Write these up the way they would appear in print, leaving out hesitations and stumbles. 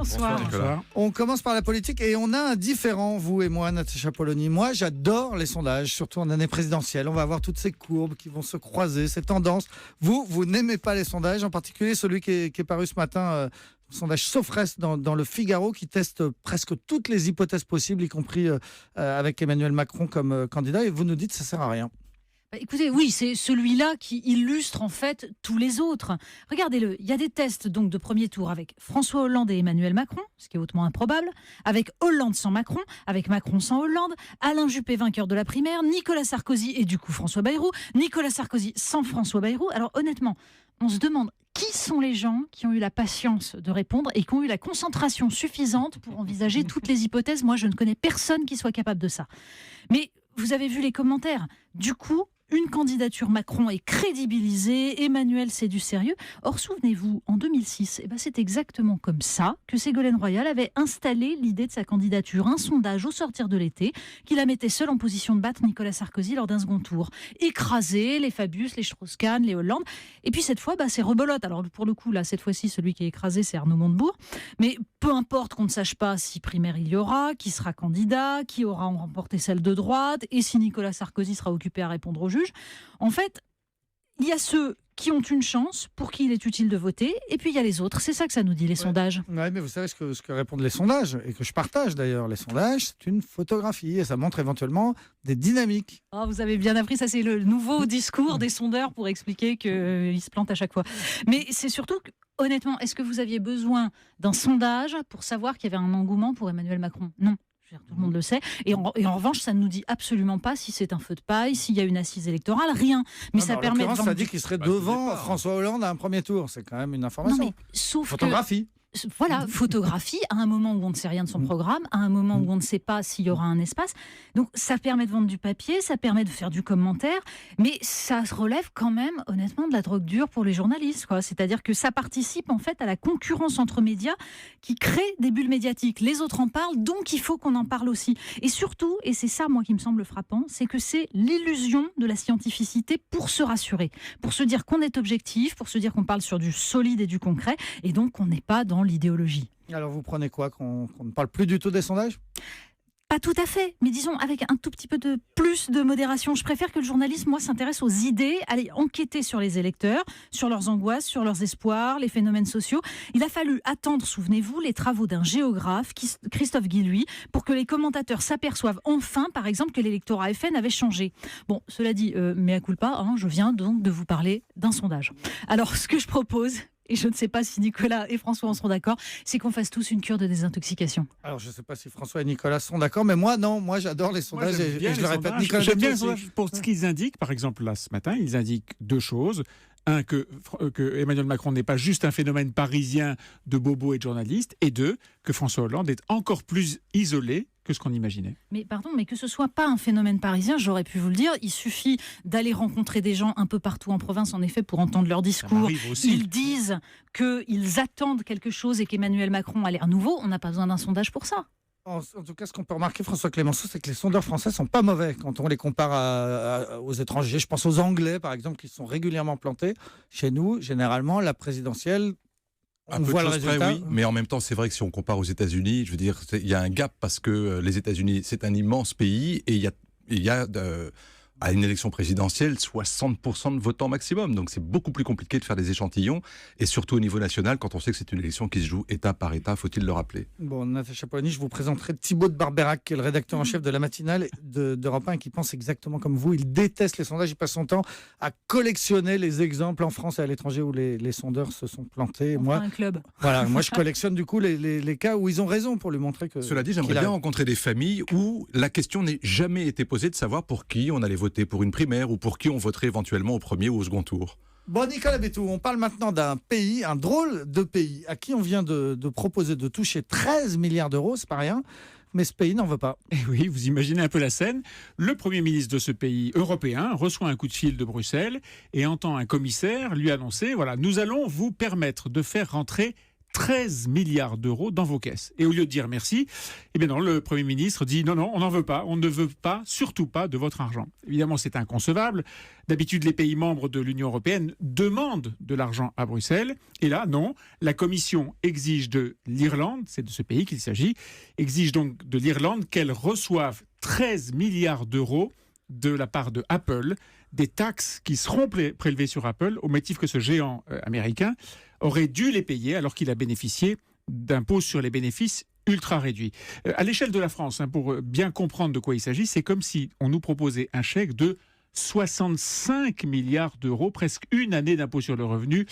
Bonsoir. Bonsoir. On commence par la politique et on a un différent, vous et moi, Natacha Polony. Moi, j'adore les sondages, surtout en année présidentielle. On va avoir toutes ces courbes qui vont se croiser, ces tendances. Vous n'aimez pas les sondages, en particulier celui qui est paru ce matin, le sondage Sofres dans le Figaro, qui teste presque toutes les hypothèses possibles, y compris avec Emmanuel Macron comme candidat. Et vous nous dites que ça ne sert à rien. Écoutez, oui, c'est celui-là qui illustre en fait tous les autres. Regardez-le, il y a des tests donc de premier tour avec François Hollande et Emmanuel Macron, ce qui est hautement improbable, avec Hollande sans Macron, avec Macron sans Hollande, Alain Juppé vainqueur de la primaire, Nicolas Sarkozy et du coup François Bayrou, Nicolas Sarkozy sans François Bayrou. Alors honnêtement, on se demande qui sont les gens qui ont eu la patience de répondre et qui ont eu la concentration suffisante pour envisager toutes les hypothèses. Moi, je ne connais personne qui soit capable de ça. Mais vous avez vu les commentaires. Du coup, une candidature Macron est crédibilisée, Emmanuel c'est du sérieux. Or, souvenez-vous, en 2006, c'est exactement comme ça que Ségolène Royal avait installé l'idée de sa candidature. Un sondage au sortir de l'été qui la mettait seule en position de battre Nicolas Sarkozy lors d'un second tour. Écraser les Fabius, les Strauss-Kahn, les Hollande. Et puis cette fois, c'est rebelote. Alors pour le coup, là, cette fois-ci, celui qui est écrasé, c'est Arnaud Montebourg. Mais peu importe qu'on ne sache pas si primaire il y aura, qui sera candidat, qui aura remporté celle de droite, et si Nicolas Sarkozy sera occupé à répondre au juge. En fait, il y a ceux qui ont une chance, pour qui il est utile de voter, et puis il y a les autres. C'est ça que ça nous dit, les sondages. Oui, mais vous savez ce que répondent les sondages, et que je partage d'ailleurs. Les sondages, c'est une photographie, et ça montre éventuellement des dynamiques. Oh, vous avez bien appris, ça c'est le nouveau discours des sondeurs pour expliquer qu'ils se plantent à chaque fois. Mais c'est surtout que, honnêtement, est-ce que vous aviez besoin d'un sondage pour savoir qu'il y avait un engouement pour Emmanuel Macron ? Non. Tout le monde le sait. Et en revanche, ça ne nous dit absolument pas si c'est un feu de paille, s'il y a une assise électorale, rien. Mais ça permet de vendre... Ça dit qu'il serait devant François Hollande à un premier tour. C'est quand même une information. Non, mais sauf photographie. Voilà, photographie, à un moment où on ne sait rien de son programme, à un moment où on ne sait pas s'il y aura un espace. Donc ça permet de vendre du papier, ça permet de faire du commentaire, mais ça se relève quand même, honnêtement, de la drogue dure pour les journalistes, quoi. C'est-à-dire que ça participe en fait à la concurrence entre médias qui crée des bulles médiatiques. Les autres en parlent, donc il faut qu'on en parle aussi. Et surtout, et c'est ça moi qui me semble frappant, c'est que c'est l'illusion de la scientificité pour se rassurer, pour se dire qu'on est objectif, pour se dire qu'on parle sur du solide et du concret, et donc qu'on n'est pas dans l'idéologie. Alors vous prenez quoi, qu'on ne parle plus du tout des sondages ? Pas tout à fait, mais disons avec un tout petit peu de plus de modération. Je préfère que le journalisme, moi, s'intéresse aux idées, aller enquêter sur les électeurs, sur leurs angoisses, sur leurs espoirs, les phénomènes sociaux. Il a fallu attendre, souvenez-vous, les travaux d'un géographe, Christophe Guilluy, pour que les commentateurs s'aperçoivent enfin, par exemple, que l'électorat FN avait changé. Bon, cela dit, mea culpa, je viens donc de vous parler d'un sondage. Alors, ce que je propose... Et je ne sais pas si Nicolas et François en seront d'accord, c'est qu'on fasse tous une cure de désintoxication. Alors, je ne sais pas si François et Nicolas sont d'accord, mais moi, non. Moi, j'adore les sondages et je le répète. Nicolas, j'aime bien les sondages pour ce qu'ils indiquent. Par exemple, là, ce matin, ils indiquent deux choses. Un, que Emmanuel Macron n'est pas juste un phénomène parisien de bobos et de journalistes. Et deux, que François Hollande est encore plus isolé que ce qu'on imaginait. Mais pardon, mais que ce soit pas un phénomène parisien, j'aurais pu vous le dire. Il suffit d'aller rencontrer des gens un peu partout en province, en effet, pour entendre leur discours. Ils disent qu'ils attendent quelque chose et qu'Emmanuel Macron a l'air nouveau. On n'a pas besoin d'un sondage pour ça. En tout cas, ce qu'on peut remarquer, François Clémenceau, c'est que les sondeurs français sont pas mauvais quand on les compare aux étrangers. Je pense aux Anglais, par exemple, qui sont régulièrement plantés. Chez nous, généralement, la présidentielle, on voit le résultat. Près, oui, mais en même temps, c'est vrai que si on compare aux États-Unis, je veux dire, il y a un gap parce que les États-Unis, c'est un immense pays et il y a à une élection présidentielle, 60% de votants maximum. Donc c'est beaucoup plus compliqué de faire des échantillons, et surtout au niveau national, quand on sait que c'est une élection qui se joue État par État, faut-il le rappeler. Bon, Natacha Polony, je vous présenterai Thibaut de Barberac, qui est le rédacteur en chef de la matinale d'Europe 1, qui pense exactement comme vous. Il déteste les sondages, il passe son temps à collectionner les exemples en France et à l'étranger où les sondeurs se sont plantés. On fera un club. Voilà, moi je collectionne du coup les cas où ils ont raison pour lui montrer que... Cela dit, j'aimerais bien rencontrer des familles où la question n'a jamais été posée de savoir pour qui on allait voter, pour une primaire ou pour qui on voterait éventuellement au premier ou au second tour. Bon, Nicolas Bétou, on parle maintenant d'un pays, un drôle de pays, à qui on vient de proposer de toucher 13 milliards d'euros, c'est pas rien, mais ce pays n'en veut pas. Et oui, vous imaginez un peu la scène. Le Premier ministre de ce pays européen reçoit un coup de fil de Bruxelles et entend un commissaire lui annoncer, voilà, nous allons vous permettre de faire rentrer 13 milliards d'euros dans vos caisses. Et au lieu de dire merci, eh bien non, le Premier ministre dit non, on n'en veut pas, on ne veut pas, surtout pas de votre argent. Évidemment, c'est inconcevable. D'habitude, les pays membres de l'Union européenne demandent de l'argent à Bruxelles. Et là, non, la Commission exige de l'Irlande, c'est de ce pays qu'il s'agit, exige donc de l'Irlande qu'elle reçoive 13 milliards d'euros de la part de Apple, des taxes qui seront prélevées sur Apple au motif que ce géant américain aurait dû les payer alors qu'il a bénéficié d'impôts sur les bénéfices ultra réduits. À l'échelle de la France, pour bien comprendre de quoi il s'agit, c'est comme si on nous proposait un chèque de 65 milliards d'euros, presque une année d'impôt sur le revenu.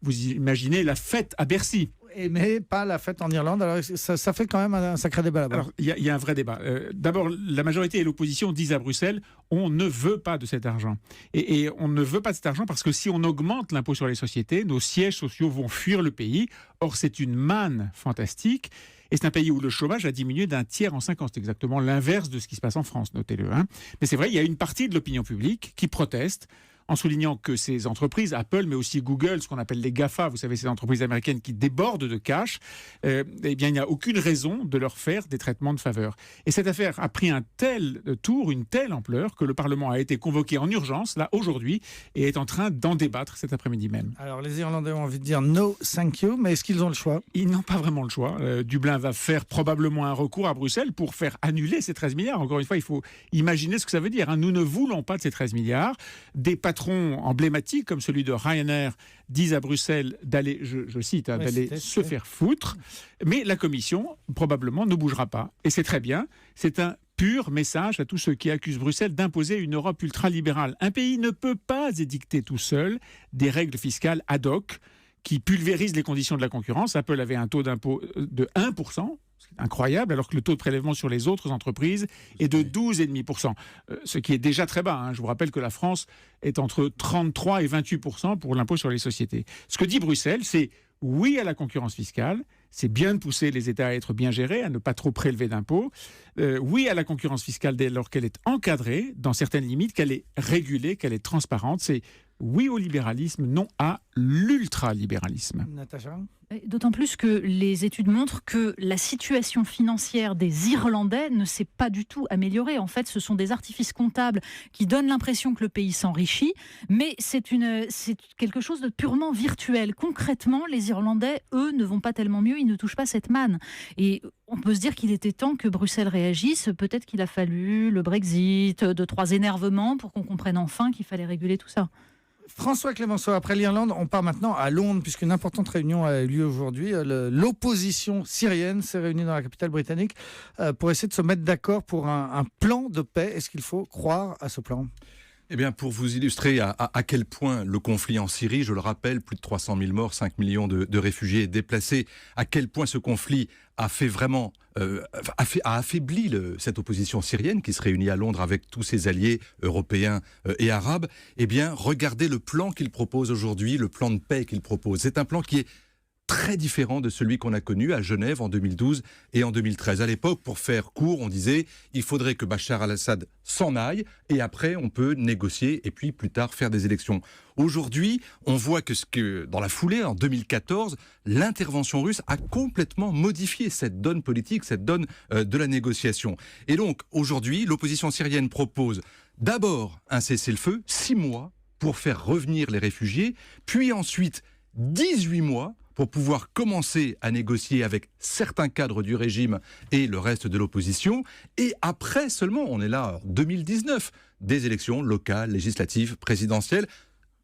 Vous imaginez la fête à Bercy. Mais pas la fête en Irlande. Alors, ça fait quand même un sacré débat là-bas. Alors, il y a un vrai débat. D'abord, la majorité et l'opposition disent à Bruxelles, on ne veut pas de cet argent. Et on ne veut pas de cet argent parce que si on augmente l'impôt sur les sociétés, nos sièges sociaux vont fuir le pays. Or, c'est une manne fantastique. Et c'est un pays où le chômage a diminué d'un tiers en 5 ans. C'est exactement l'inverse de ce qui se passe en France, notez-le. Mais c'est vrai, il y a une partie de l'opinion publique qui proteste en soulignant que ces entreprises, Apple, mais aussi Google, ce qu'on appelle les GAFA, vous savez, ces entreprises américaines qui débordent de cash, eh bien, il n'y a aucune raison de leur faire des traitements de faveur. Et cette affaire a pris un tel tour, une telle ampleur, que le Parlement a été convoqué en urgence, là, aujourd'hui, et est en train d'en débattre cet après-midi même. Alors, les Irlandais ont envie de dire « no, thank you », mais est-ce qu'ils ont le choix ? Ils n'ont pas vraiment le choix. Dublin va faire probablement un recours à Bruxelles pour faire annuler ces 13 milliards. Encore une fois, il faut imaginer ce que ça veut dire. Nous ne voulons pas de ces 13 milliards. Des patrons emblématiques comme celui de Ryanair disent à Bruxelles d'aller, je cite, d'aller se faire foutre. Mais la Commission, probablement, ne bougera pas. Et c'est très bien. C'est un pur message à tous ceux qui accusent Bruxelles d'imposer une Europe ultralibérale. Un pays ne peut pas édicter tout seul des règles fiscales ad hoc qui pulvérisent les conditions de la concurrence. Apple avait un taux d'impôt de 1%. C'est incroyable, alors que le taux de prélèvement sur les autres entreprises est de 12,5%, ce qui est déjà très bas. Je vous rappelle que la France est entre 33 et 28% pour l'impôt sur les sociétés. Ce que dit Bruxelles, c'est oui à la concurrence fiscale, c'est bien de pousser les États à être bien gérés, à ne pas trop prélever d'impôts. Oui à la concurrence fiscale dès lors qu'elle est encadrée, dans certaines limites, qu'elle est régulée, qu'elle est transparente. C'est oui au libéralisme, non à l'ultralibéralisme. Natacha ? D'autant plus que les études montrent que la situation financière des Irlandais ne s'est pas du tout améliorée. En fait, ce sont des artifices comptables qui donnent l'impression que le pays s'enrichit, mais c'est quelque chose de purement virtuel. Concrètement, les Irlandais, eux, ne vont pas tellement mieux, ils ne touchent pas cette manne. Et on peut se dire qu'il était temps que Bruxelles réagisse. Peut-être qu'il a fallu le Brexit, 2-3 énervements pour qu'on comprenne enfin qu'il fallait réguler tout ça. François Clémenceau, après l'Irlande, on part maintenant à Londres, puisqu'une importante réunion a eu lieu aujourd'hui. L'opposition syrienne s'est réunie dans la capitale britannique pour essayer de se mettre d'accord pour un plan de paix. Est-ce qu'il faut croire à ce plan ? Eh bien, pour vous illustrer à quel point le conflit en Syrie, je le rappelle, plus de 300 000 morts, 5 millions de réfugiés déplacés, à quel point ce conflit a fait vraiment a affaibli cette opposition syrienne qui se réunit à Londres avec tous ses alliés européens et arabes. Eh bien, regardez le plan qu'il propose aujourd'hui, le plan de paix qu'il propose. C'est un plan qui est très différent de celui qu'on a connu à Genève en 2012 et en 2013. À l'époque, pour faire court, on disait il faudrait que Bachar al-Assad s'en aille et après on peut négocier et puis plus tard faire des élections. Aujourd'hui, on voit que dans la foulée, en 2014, l'intervention russe a complètement modifié cette donne politique, cette donne de la négociation. Et donc aujourd'hui, l'opposition syrienne propose d'abord un cessez-le-feu, 6 mois pour faire revenir les réfugiés, puis ensuite 18 mois pour pouvoir commencer à négocier avec certains cadres du régime et le reste de l'opposition. Et après seulement, on est là en 2019, des élections locales, législatives, présidentielles,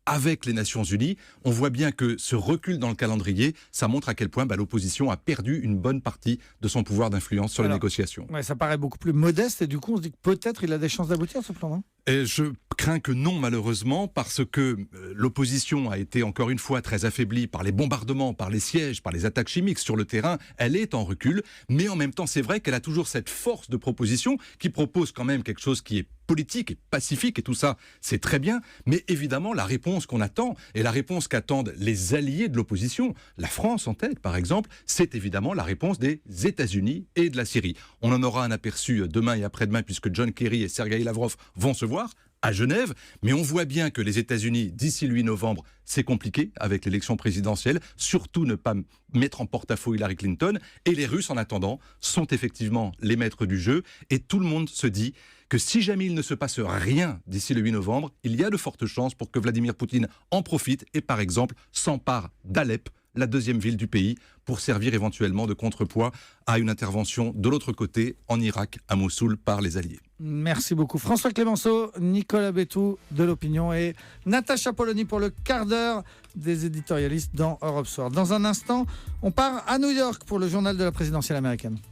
avec les Nations Unies. On voit bien que ce recul dans le calendrier, ça montre à quel point l'opposition a perdu une bonne partie de son pouvoir d'influence sur les négociations. Ouais, ça paraît beaucoup plus modeste et du coup on se dit que peut-être il a des chances d'aboutir ce plan, non ? Et je crains que non, malheureusement, parce que l'opposition a été encore une fois très affaiblie par les bombardements, par les sièges, par les attaques chimiques sur le terrain. Elle est en recul, mais en même temps, c'est vrai qu'elle a toujours cette force de proposition qui propose quand même quelque chose qui est politique et pacifique et tout ça, c'est très bien. Mais évidemment, la réponse qu'on attend et la réponse qu'attendent les alliés de l'opposition, la France en tête par exemple, c'est évidemment la réponse des États-Unis et de la Syrie. On en aura un aperçu demain et après-demain puisque John Kerry et Sergueï Lavrov vont se voir à Genève, mais on voit bien que les États-Unis, d'ici le 8 novembre, c'est compliqué avec l'élection présidentielle, surtout ne pas mettre en porte-à-faux Hillary Clinton, et les Russes, en attendant, sont effectivement les maîtres du jeu, et tout le monde se dit que si jamais il ne se passe rien d'ici le 8 novembre, il y a de fortes chances pour que Vladimir Poutine en profite et, par exemple, s'empare d'Alep, la deuxième ville du pays, pour servir éventuellement de contrepoids à une intervention de l'autre côté, en Irak, à Mossoul, par les Alliés. Merci beaucoup. François Clémenceau, Nicolas Bétou de l'Opinion et Natacha Polony pour le quart d'heure des éditorialistes dans Europe Soir. Dans un instant, on part à New York pour le journal de la présidentielle américaine.